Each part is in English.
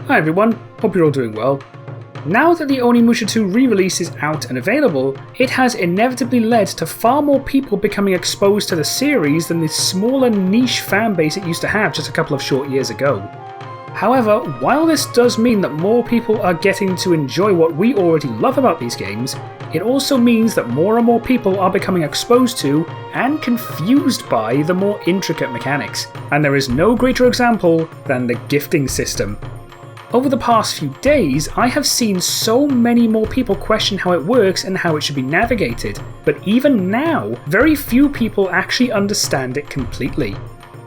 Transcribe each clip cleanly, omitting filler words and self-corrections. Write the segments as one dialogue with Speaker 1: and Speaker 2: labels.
Speaker 1: Hi everyone, hope you're all doing well. Now that the Onimusha 2 re-release is out and available, it has inevitably led to far more people becoming exposed to the series than the smaller niche fanbase it used to have just a couple of short years ago. However, while this does mean that more people are getting to enjoy what we already love about these games, it also means that more and more people are becoming exposed to and confused by the more intricate mechanics, and there is no greater example than the gifting system. Over the past few days, I have seen so many more people question how it works and how it should be navigated, but even now, very few people actually understand it completely.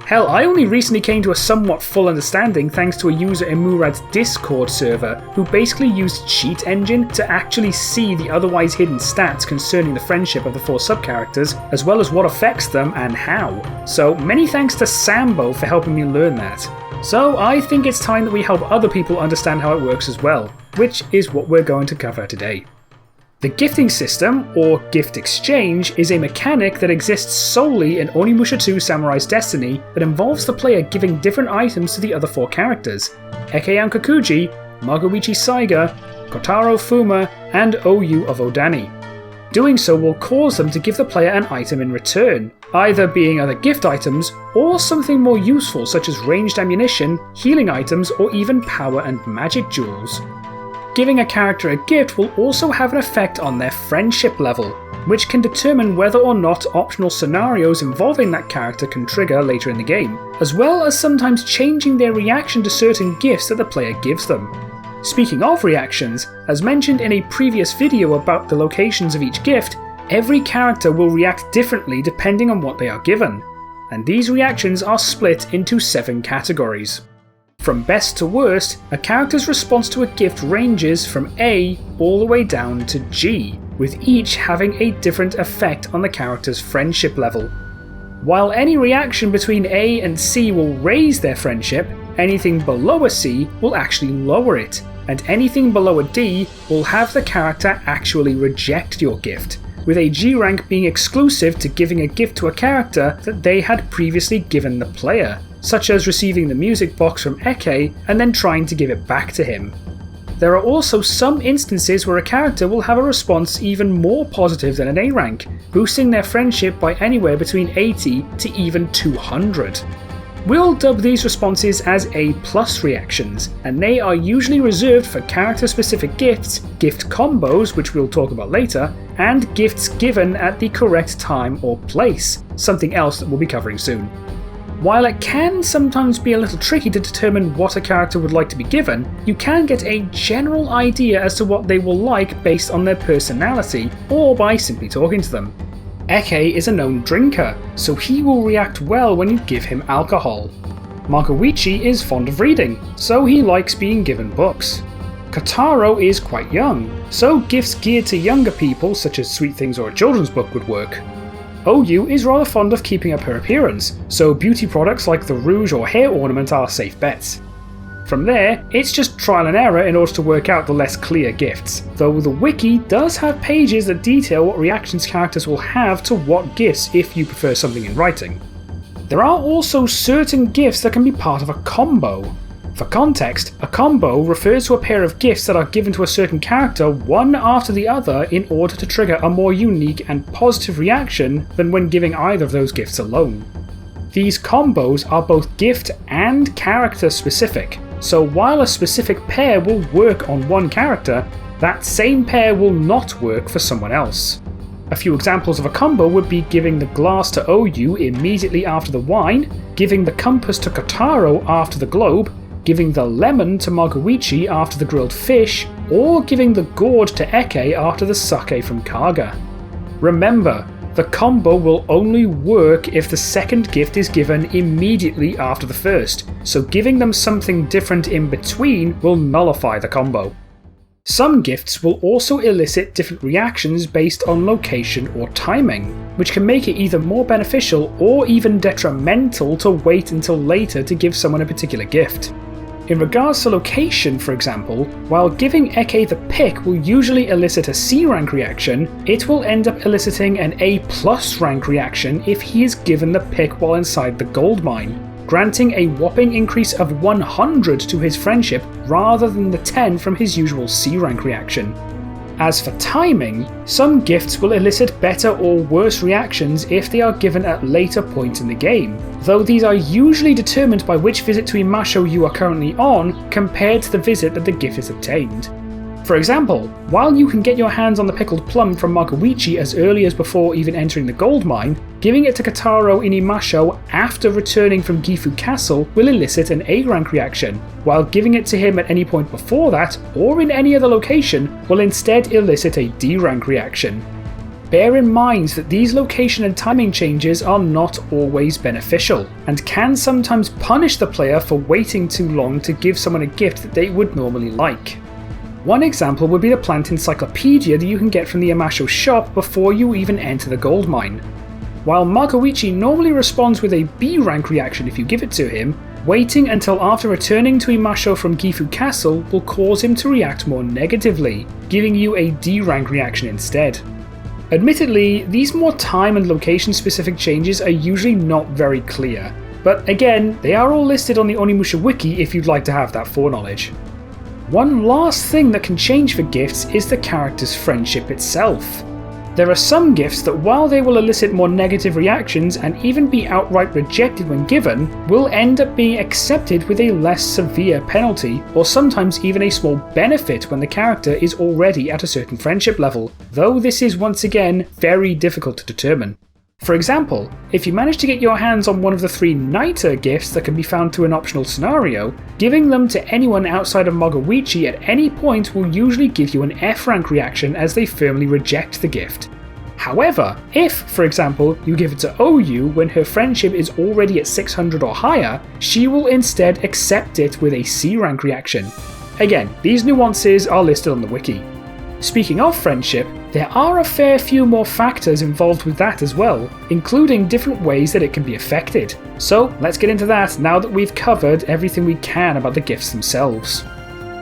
Speaker 1: Hell, I only recently came to a somewhat full understanding thanks to a user in Murad's Discord server who basically used Cheat Engine to actually see the otherwise hidden stats concerning the friendship of the 4 sub-characters, as well as what affects them and how. So many thanks to Sambo for helping me learn that. So I think it's time that we help other people understand how it works as well, which is what we're going to cover today. The gifting system, or gift exchange, is a mechanic that exists solely in Onimusha 2 Samurai's Destiny that involves the player giving different items to the other 4 characters: Eke Ankakuji, Magoichi Saiga, Kotaro Fuma, and Ou of Odani. Doing so will cause them to give the player an item in return, either being other gift items or something more useful such as ranged ammunition, healing items, or even power and magic jewels. Giving a character a gift will also have an effect on their friendship level, which can determine whether or not optional scenarios involving that character can trigger later in the game, as well as sometimes changing their reaction to certain gifts that the player gives them. Speaking of reactions, as mentioned in a previous video about the locations of each gift, every character will react differently depending on what they are given, and these reactions are split into 7 categories. From best to worst, a character's response to a gift ranges from A all the way down to G, with each having a different effect on the character's friendship level. While any reaction between A and C will raise their friendship, anything below a C will actually lower it, and anything below a D will have the character actually reject your gift, with a G rank being exclusive to giving a gift to a character that they had previously given the player, such as receiving the music box from Eke and then trying to give it back to him. There are also some instances where a character will have a response even more positive than an A rank, boosting their friendship by anywhere between 80 to even 200. We'll dub these responses as A+ reactions, and they are usually reserved for character-specific gifts, gift combos, which we'll talk about later, and gifts given at the correct time or place, something else that we'll be covering soon. While it can sometimes be a little tricky to determine what a character would like to be given, you can get a general idea as to what they will like based on their personality, or by simply talking to them. Eke is a known drinker, so he will react well when you give him alcohol. Magoichi is fond of reading, so he likes being given books. Kotaro is quite young, so gifts geared to younger people such as sweet things or a children's book would work. Ou is rather fond of keeping up her appearance, so beauty products like the rouge or hair ornament are safe bets. From there, it's just trial and error in order to work out the less clear gifts, though the wiki does have pages that detail what reactions characters will have to what gifts if you prefer something in writing. There are also certain gifts that can be part of a combo. For context, a combo refers to a pair of gifts that are given to a certain character one after the other in order to trigger a more unique and positive reaction than when giving either of those gifts alone. These combos are both gift and character specific, so while a specific pair will work on one character, that same pair will not work for someone else. A few examples of a combo would be giving the glass to Ou immediately after the wine, giving the compass to Kotaro after the globe, giving the lemon to Magoichi after the grilled fish, or giving the gourd to Eke after the sake from Kaga. Remember, the combo will only work if the second gift is given immediately after the first, so giving them something different in between will nullify the combo. Some gifts will also elicit different reactions based on location or timing, which can make it either more beneficial or even detrimental to wait until later to give someone a particular gift. In regards to location, for example, while giving Eke the pick will usually elicit a C rank reaction, it will end up eliciting an A+ rank reaction if he is given the pick while inside the gold mine. granting a whopping increase of 100 to his friendship rather than the 10 from his usual C rank reaction. As for timing, some gifts will elicit better or worse reactions if they are given at later points in the game, though these are usually determined by which visit to Onimusha you are currently on compared to the visit that the gift is obtained. For example, while you can get your hands on the pickled plum from Magoichi as early as before even entering the gold mine, giving it to Kotaro in Onimusha after returning from Gifu Castle will elicit an A rank reaction, while giving it to him at any point before that, or in any other location, will instead elicit a D rank reaction. Bear in mind that these location and timing changes are not always beneficial, and can sometimes punish the player for waiting too long to give someone a gift that they would normally like. One example would be the plant encyclopedia that you can get from the Amasho shop before you even enter the gold mine. While Magoichi normally responds with a B rank reaction if you give it to him, waiting until after returning to Amasho from Gifu Castle will cause him to react more negatively, giving you a D rank reaction instead. Admittedly, these more time and location specific changes are usually not very clear, but again, they are all listed on the Onimusha wiki if you'd like to have that foreknowledge. One last thing that can change for gifts is the character's friendship itself. There are some gifts that, while they will elicit more negative reactions and even be outright rejected when given, will end up being accepted with a less severe penalty, or sometimes even a small benefit when the character is already at a certain friendship level, though this is once again very difficult to determine. For example, if you manage to get your hands on one of the 3 Naita gifts that can be found through an optional scenario, giving them to anyone outside of Magoichi at any point will usually give you an F rank reaction as they firmly reject the gift. However, if, for example, you give it to OU when her friendship is already at 600 or higher, she will instead accept it with a C rank reaction. Again, these nuances are listed on the wiki. Speaking of friendship, there are a fair few more factors involved with that as well, including different ways that it can be affected. So let's get into that now that we've covered everything we can about the gifts themselves.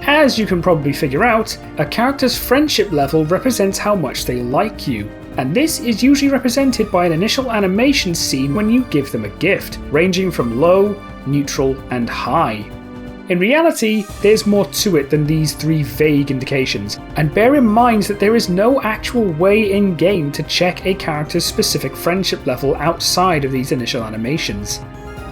Speaker 1: As you can probably figure out, a character's friendship level represents how much they like you, and this is usually represented by an initial animation scene when you give them a gift, ranging from low, neutral, and high. In reality, there's more to it than these 3 vague indications, and bear in mind that there is no actual way in-game to check a character's specific friendship level outside of these initial animations.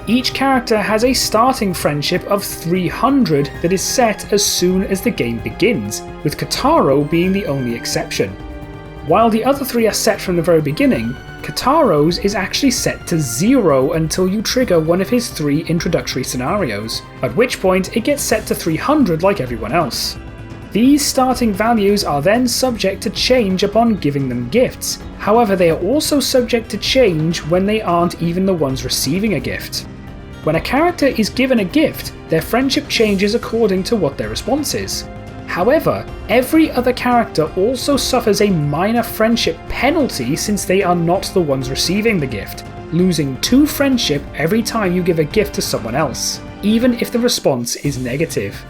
Speaker 1: Each character has a starting friendship of 300 that is set as soon as the game begins, with Kotaro being the only exception. While the other 3 are set from the very beginning, Kotaro's is actually set to 0 until you trigger one of his 3 introductory scenarios, at which point it gets set to 300 like everyone else. These starting values are then subject to change upon giving them gifts, however they are also subject to change when they aren't even the ones receiving a gift. When a character is given a gift, their friendship changes according to what their response is. However, every other character also suffers a minor friendship penalty since they are not the ones receiving the gift, losing 2 friendship every time you give a gift to someone else, even if the response is negative.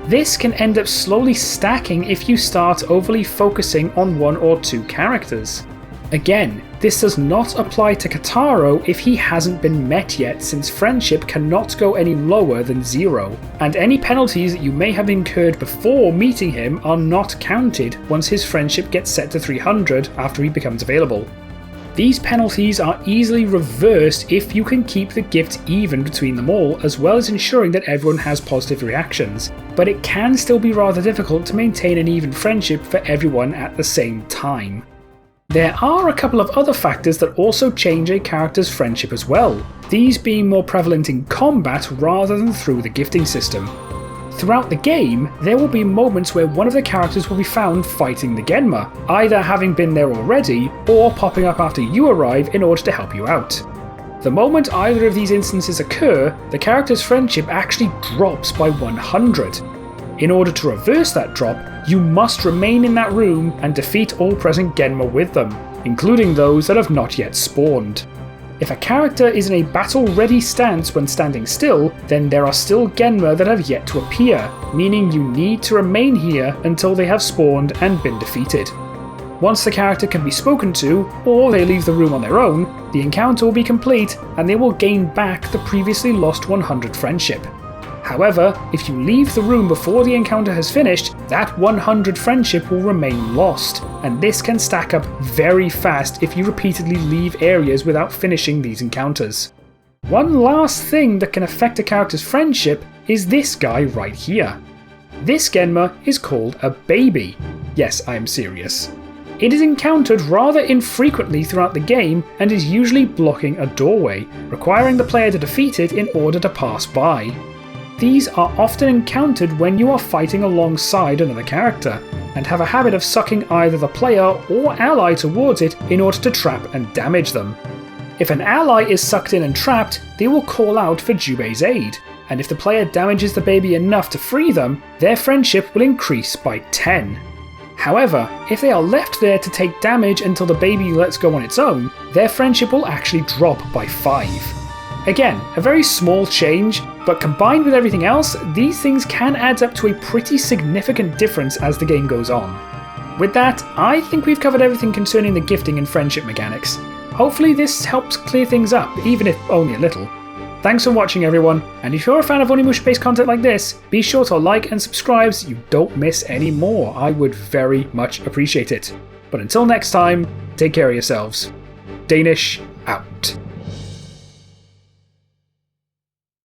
Speaker 1: This can end up slowly stacking if you start overly focusing on 1 or 2 characters. Again, this does not apply to Kotaro if he hasn't been met yet, since friendship cannot go any lower than 0, and any penalties that you may have incurred before meeting him are not counted once his friendship gets set to 300 after he becomes available. These penalties are easily reversed if you can keep the gift even between them all, as well as ensuring that everyone has positive reactions, but it can still be rather difficult to maintain an even friendship for everyone at the same time. There are a couple of other factors that also change a character's friendship as well, these being more prevalent in combat rather than through the gifting system. Throughout the game, there will be moments where one of the characters will be found fighting the Genma, either having been there already, or popping up after you arrive in order to help you out. The moment either of these instances occur, the character's friendship actually drops by 100. In order to reverse that drop, you must remain in that room and defeat all present Genma with them, including those that have not yet spawned. If a character is in a battle-ready stance when standing still, then there are still Genma that have yet to appear, meaning you need to remain here until they have spawned and been defeated. Once the character can be spoken to, or they leave the room on their own, the encounter will be complete and they will gain back the previously lost 100 friendship. However, if you leave the room before the encounter has finished, that 100 friendship will remain lost, and this can stack up very fast if you repeatedly leave areas without finishing these encounters. One last thing that can affect a character's friendship is this guy right here. This Genma is called a baby. Yes, I am serious. It is encountered rather infrequently throughout the game and is usually blocking a doorway, requiring the player to defeat it in order to pass by. These are often encountered when you are fighting alongside another character, and have a habit of sucking either the player or ally towards it in order to trap and damage them. If an ally is sucked in and trapped, they will call out for Jubei's aid, and if the player damages the baby enough to free them, their friendship will increase by 10. However, if they are left there to take damage until the baby lets go on its own, their friendship will actually drop by 5. Again, a very small change, but combined with everything else, these things can add up to a pretty significant difference as the game goes on. With that, I think we've covered everything concerning the gifting and friendship mechanics. Hopefully this helps clear things up, even if only a little. Thanks for watching everyone, and if you're a fan of Onimusha based content like this, be sure to like and subscribe so you don't miss any more. I would very much appreciate it. But until next time, take care of yourselves. Danish out.